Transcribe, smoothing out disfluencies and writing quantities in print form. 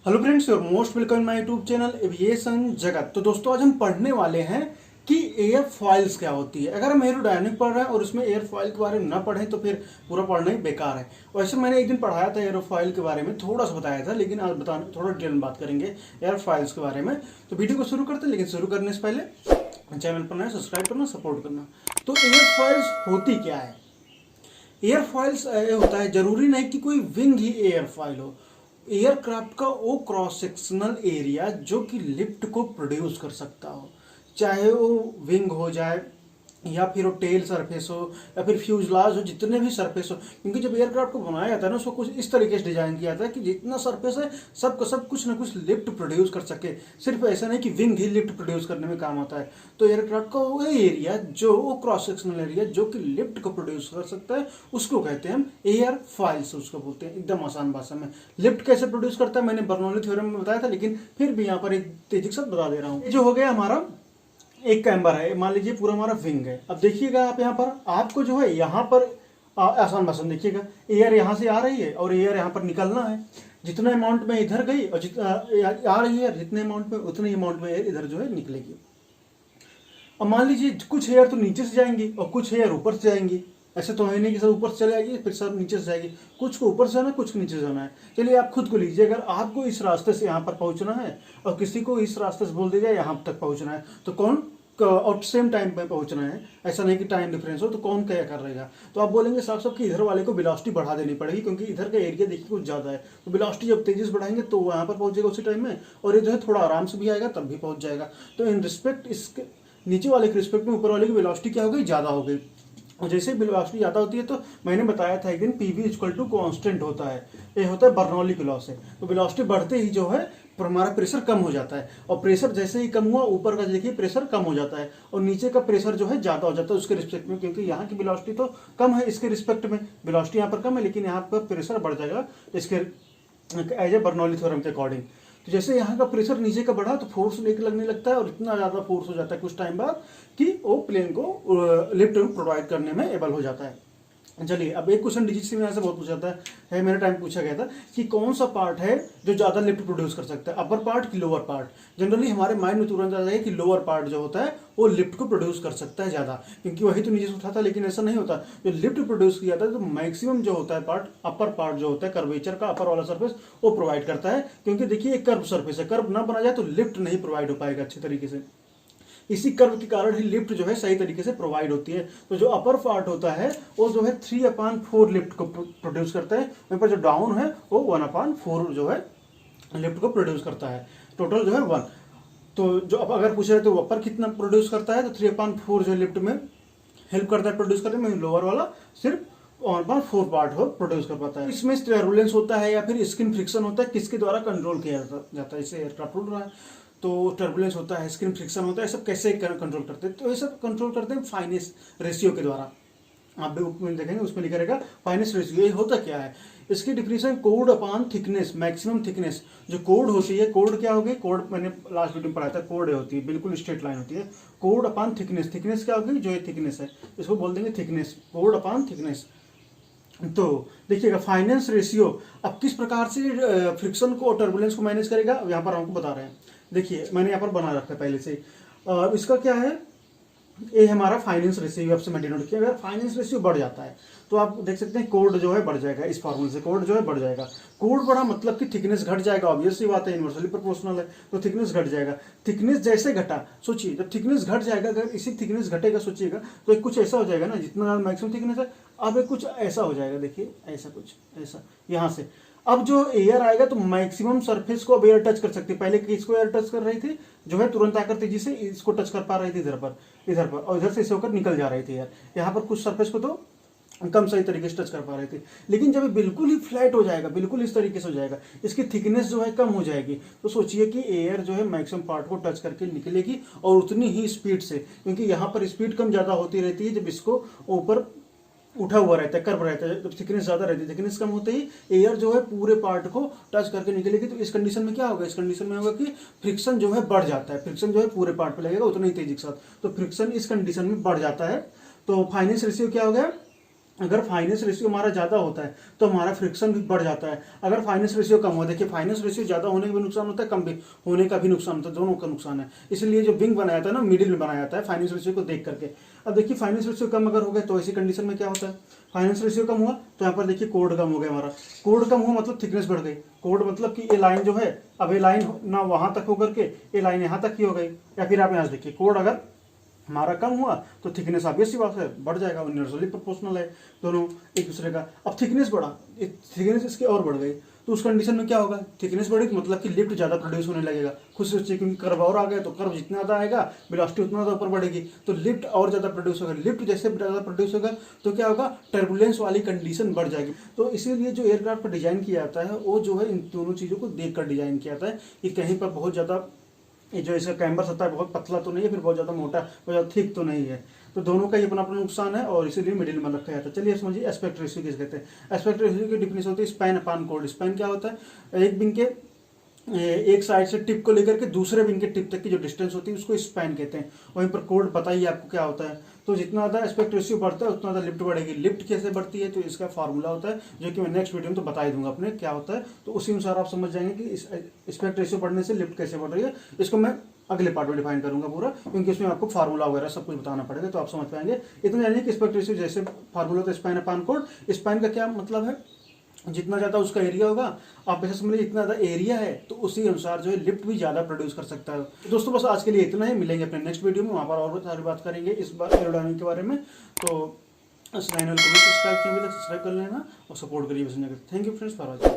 Hello friends, your most welcome my YouTube channel aviation जगत। तो दोस्तों, आज हम पढ़ने वाले हैं कि एयर फॉइल्स क्या होती है। अगर हम एरोडायनेमिक पढ़ रहे हैं और उसमें एयर फॉइल के बारे में ना पढ़ें तो फिर पूरा पढ़ना ही बेकार है। वैसे मैंने एक दिन पढ़ाया था एयरोफॉइल के बारे में, थोड़ा सा बताया था, लेकिन आज बताने थोड़ा डिटेल में बात करेंगे एयर फॉइल्स के बारे में। तो वीडियो को शुरू करते हैं, लेकिन शुरू करने से पहले चैनल पर नए सब्सक्राइब करना, सपोर्ट करना। तो एयर फॉइल्स होती क्या है? एयर फॉइल्स होता है, जरूरी नहीं कि कोई विंग ही एयर फॉइल हो। एयरक्राफ्ट का वो क्रॉस सेक्शनल एरिया जो कि लिफ्ट को प्रोड्यूस कर सकता हो, चाहे वो विंग हो जाए या फिर वो टेल सरफेस हो या फिर फ्यूजलाज हो, जितने भी सरफेस हो। क्योंकि जब एयरक्राफ्ट को बनाया जाता है ना, उसको कुछ इस तरीके से डिजाइन किया जाता है कि जितना सरफेस है सबका सब कुछ ना कुछ लिफ्ट प्रोड्यूस कर सके। सिर्फ ऐसा नहीं कि विंग ही लिफ्ट प्रोड्यूस करने में काम आता है। तो एयरक्राफ्ट का वो एरिया जो वो क्रॉस सेक्शनल एरिया जो कि लिफ्ट को प्रोड्यूस कर सकता है, उसको कहते हैं हम एयर फॉइल्स, उसको बोलते हैं एकदम आसान भाषा में। लिफ्ट कैसे प्रोड्यूस करता है मैंने बर्नौली थ्योरम में बताया था, लेकिन फिर भी यहाँ पर एक तेजी के साथ बता दे रहा हूँ। जो हो गया हमारा एक कैम्बर है, मान लीजिए पूरा हमारा विंग है। अब देखिएगा आप यहाँ पर आपको जो है यहाँ पर आसान भाषा में देखिएगा, एयर यहाँ से आ रही है और एयर यहाँ पर निकलना है। जितना अमाउंट में इधर गई और जितना आ रही है, जितने अमाउंट में उतने अमाउंट में एयर इधर जो है निकलेगी। अब मान लीजिए कुछ एयर तो नीचे से जाएंगी और कुछ एयर ऊपर से जाएंगी। ऐसे तो है नहीं कि सब ऊपर से चले जाएगी फिर सब नीचे से जाएगी। कुछ को ऊपर से जाना है, कुछ को नीचे से जाना है। चलिए आप खुद को लीजिए, अगर आपको इस रास्ते से यहाँ पर पहुंचना है और किसी को इस रास्ते से बोल दिया जाए यहाँ तक पहुंचना है, तो कौन और सेम टाइम पे पहुंचना है, ऐसा नहीं कि टाइम डिफरेंस हो, तो कौन क्या कर रहेगा? तो आप बोलेंगे साफ साफ कि इधर वाले को वेलोसिटी बढ़ा देनी पड़ेगी, क्योंकि इधर का एरिया देखिए कुछ ज़्यादा है। तो वेलोसिटी जब तेजी से बढ़ाएंगे तो वहाँ पर पहुंचेगा उसी टाइम में, और ये जो है थोड़ा आराम से भी आएगा तब भी पहुंच जाएगा। तो इन रिस्पेक्ट इसके नीचे वाले के रिस्पेक्ट में ऊपर वाले की वेलोसिटी क्या हो गई, ज़्यादा हो गई। और जैसे वेलोसिटी ज़्यादा होती है तो मैंने बताया था एक दिन, पीवी इक्वल टू कॉन्स्टेंट होता है, ये होता है बर्नौली की लॉ से। तो वेलोसिटी बढ़ते ही जो है हमारा प्रेशर कम हो जाता है, और प्रेशर जैसे ही कम हुआ ऊपर का देखिए प्रेशर कम हो जाता है, और नीचे का प्रेशर जो है ज़्यादा हो जाता है उसके रिस्पेक्ट में, क्योंकि यहाँ की वेलोसिटी तो कम है, इसके रिस्पेक्ट में वेलोसिटी यहाँ पर कम है, लेकिन यहाँ पर प्रेशर बढ़ जाएगा इसके एज ए बर्नौली थ्योरम के अकॉर्डिंग। तो जैसे यहाँ का प्रेशर नीचे का बढ़ा तो फोर्स लेके लगने लगता है, और इतना ज़्यादा फोर्स हो जाता है कुछ टाइम बाद कि वो प्लेन को लिफ्ट प्रोवाइड करने में एबल हो जाता है। चलिए, अब एक क्वेश्चन डिजिट में ऐसे बहुत पूछा जाता है, मेरे टाइम पूछा गया था कि कौन सा पार्ट है जो ज़्यादा लिफ्ट प्रोड्यूस कर सकता है, अपर पार्ट कि लोअर पार्ट। जनरली हमारे माइंड में तुरंत आता है कि लोअर पार्ट जो होता है वो लिफ्ट को प्रोड्यूस कर सकता है ज़्यादा, क्योंकि वही तो नीचे से उठाता है। लेकिन ऐसा नहीं होता, जो लिफ्ट प्रोड्यूस किया जाता है तो मैक्सिमम जो होता है पार्ट, अपर पार्ट जो होता है कर्वेचर का अपर वाला सर्फेस, वो प्रोवाइड करता है। क्योंकि देखिए एक कर्व सर्फेस है, कर्व ना बना जाए तो लिफ्ट नहीं प्रोवाइड हो पाएगा अच्छे तरीके से। इसी कर्व के कारण ही लिफ्ट जो है सही तरीके से प्रोवाइड होती है। तो जो अपर पार्ट होता है वो जो है 3/4 लिफ्ट को प्रोड्यूस करता है, वहीं पर जो डाउन है वो 1/4 जो है लिफ्ट को प्रोड्यूस करता है। टोटल जो है 1। तो जो अब अगर पूछा जाए तो अपर कितना प्रोड्यूस करता है, तो 3/4 जो लिफ्ट में हेल्प करता है प्रोड्यूस करने में, लोअर वाला सिर्फ 1/4 पार्ट हो प्रोड्यूस कर पाता है। इसमें टर्बुलेंस होता है या फिर स्किन फ्रिक्शन होता है, किसके द्वारा कंट्रोल किया जाता है? इसे एयरक्राफ्ट उड़ रहा है तो टर्बुलेंस होता है, स्किन फ्रिक्शन होता है, सब कैसे कंट्रोल करते हैं? तो ये सब कंट्रोल करते हैं फाइनेस रेशियो के द्वारा। आप भी बुक में देखेंगे उसमें लिखा रहेगा फाइनेस रेशियो। ये होता क्या है? इसकी definition code upon thickness, maximum thickness. जो कोड होती है, कोड क्या होगी? कोड मैंने लास्ट वीडियो में पढ़ाया था, कोड होती है बिल्कुल स्ट्रेट लाइन होती है। कोड अपॉन थिकनेस, थिकनेस क्या होगी? जो ये थिकनेस है इसको बोल देंगे थिकनेस, कोड अपॉन थिकनेस। तो देखिएगा फाइनेंस रेशियो अब किस प्रकार से फ्रिक्शन को और टर्बुलेंस को मैनेज करेगा, यहाँ पर हमको बता रहे हैं। देखिए मैंने यहाँ पर बना रखा है पहले से। इसका क्या है, ये हमारा फाइनेंस रेशियो आपसे मैं डिनोट किया। अगर फाइनेंस रेशियो बढ़ जाता है तो आप देख सकते हैं कोड जो है बढ़ जाएगा, इस फॉर्मूले से कोड जो है बढ़ जाएगा। कोड बढ़ा मतलब कि थिकनेस घट जाएगा, ऑब्वियस सी बात है, इनवर्सली प्रोपोर्शनल है, तो थिकनेस घट जाएगा। थिकनेस जैसे घटा, सोचिए जब थिकनेस घट जाएगा, अगर इसी थिकनेस घटेगा सोचिएगा, तो एक कुछ ऐसा हो जाएगा ना, जितना मैक्सिमम थिकनेस है अब एक कुछ ऐसा हो जाएगा। देखिए ऐसा कुछ ऐसा यहाँ से अब जो एयर आएगा तो मैक्सिमम सरफेस को अब एयर टच कर सकती है। पहले किसको एयर टच कर रही थी? जो है तुरंत आकर तेजी से इसको टच कर पा रही थी इधर पर और इधर से इसे होकर निकल जा रही थी एयर। यहाँ पर कुछ सरफेस को तो कम सही तरीके से टच कर पा रहे थे। लेकिन जब बिल्कुल ही फ्लैट हो जाएगा, बिल्कुल इस तरीके से हो जाएगा, इसकी थिकनेस जो है कम हो जाएगी, तो सोचिए कि एयर जो है मैक्सिमम पार्ट को टच करके निकलेगी और उतनी ही स्पीड से, क्योंकि यहाँ पर स्पीड कम ज़्यादा होती रहती है जब इसको ऊपर उठा हुआ रहता है, कर्व रहता है। जब थिकनेस ज़्यादा रहती है, थिकनेस कम होते ही एयर जो है पूरे पार्ट को टच करके निकलेगी। तो इस कंडीशन में क्या होगा? इस कंडीशन में होगा कि फ्रिक्शन जो है बढ़ जाता है, फ्रिक्शन जो है पूरे पार्ट पे लगेगा उतना ही तेजी के साथ, तो फ्रिक्शन इस कंडीशन में बढ़ जाता है। तो फाइनेंस रेशियो क्या हो गया? अगर फाइनेंस रेशियो हमारा ज़्यादा होता है तो हमारा फ्रिक्शन भी बढ़ जाता है। अगर फाइनेंस रेशियो कम हो, देखिए फाइनेंस रेशियो ज़्यादा होने का भी नुकसान होता है, कम भी होने का भी नुकसान होता है, दोनों का नुकसान है। इसलिए जो विंग बनाया जाता है ना, मिडिल में बनाया जाता है फाइनेंस रेशियो को देख करके। अब देखिए फाइनेंस रेशियो कम अगर हो गया तो ऐसी कंडीशन में क्या होता है, फाइनेंस रेशियो कम हुआ तो यहाँ पर देखिए कोड कम हो गया हमारा। कोड कम हुआ मतलब थिकनेस बढ़ गई। कोड मतलब कि ये लाइन जो है, अब ये लाइन ना वहाँ तक होकर के ये लाइन यहाँ तक ही हो गई। या फिर आप यहाँ से देखिए, कोड अगर हमारा कम हुआ तो थिकनेस ऑब्वियस सी बात है बढ़ जाएगा, यूनिवर्सली प्रोपोर्शनल है दोनों एक दूसरे का। अब थिकनेस बढ़ा, थिकनेस इसकी और बढ़ गई तो उस कंडीशन में क्या होगा, थिकनेस बढ़ी तो मतलब कि लिफ्ट ज़्यादा प्रोड्यूस होने लगेगा। खुद से सोचिए, क्योंकि कर्व और आ गया तो कर्व जितना ज़्यादा आएगा वेलोसिटी उतना ज़्यादा ऊपर बढ़ेगी, तो लिफ्ट और ज़्यादा प्रोड्यूस होगा। लिफ्ट जैसे ज़्यादा प्रोड्यूस होगा तो क्या होगा, टर्बुलेंस वाली कंडीशन बढ़ जाएगी। तो इसीलिए जो एयरक्राफ्ट डिजाइन किया जाता है वो जो है इन दोनों चीज़ों को देख कर डिजाइन किया जाता है कि कहीं पर बहुत ज़्यादा ये जो इसका कैम्बर होता है बहुत पतला तो नहीं है, फिर बहुत ज़्यादा मोटा, बहुत ज़्यादा थिक तो नहीं है। तो दोनों का ही अपना अपना नुकसान है और इसीलिए मिडिल में रखा जाता है। चलिए समझिए एस्पेक्ट रेशियो किसे कहते हैं। एस्पेक्ट रेशियो की डिफिनेशन होती है स्पैन अपान कोड। स्पैन क्या होता है, एक विंग के एक साइड से टिप को लेकर के दूसरे विंग के टिप तक की जो डिस्टेंस होती है उसको स्पैन कहते हैं। वहीं पर कोड बताइए आपको क्या होता है। तो जितना ज़्यादा एस्पेक्ट रेशियो बढ़ता है उतना ज़्यादा लिफ्ट बढ़ेगी। लिफ्ट कैसे बढ़ती है तो इसका फार्मूला होता है जो कि मैं नेक्स्ट वीडियो में तो बता ही दूंगा अपने क्या होता है, तो उसी अनुसार आप समझ जाएंगे कि एस्पेक्ट रेशियो बढ़ने से लिफ्ट कैसे बढ़ रही है। इसको मैं अगले पार्ट में डिफाइन करूंगा पूरा, क्योंकि उसमें आपको फार्मूला वगैरह सब कुछ बताना पड़ेगा तो आप समझ पाएंगे। इतना जानिए कि एस्पेक्ट रेशियो जैसे फार्मूला होता है स्पैन अपान कोड। स्पैन का क्या मतलब है, जितना ज़्यादा उसका एरिया होगा, आप ऐसे समझिए जितना ज़्यादा एरिया है तो उसी अनुसार जो है लिफ्ट भी ज़्यादा प्रोड्यूस कर सकता है। तो दोस्तों बस आज के लिए इतना ही, मिलेंगे अपने नेक्स्ट वीडियो में, वहाँ पर और सारी बात करेंगे इस बार एरोडायनामिक के बारे में। तो चैनल को सब्सक्राइब किया अभी तक सब्सक्राइब कर लेना और सपोर्ट करिए। Thank you friends for watching.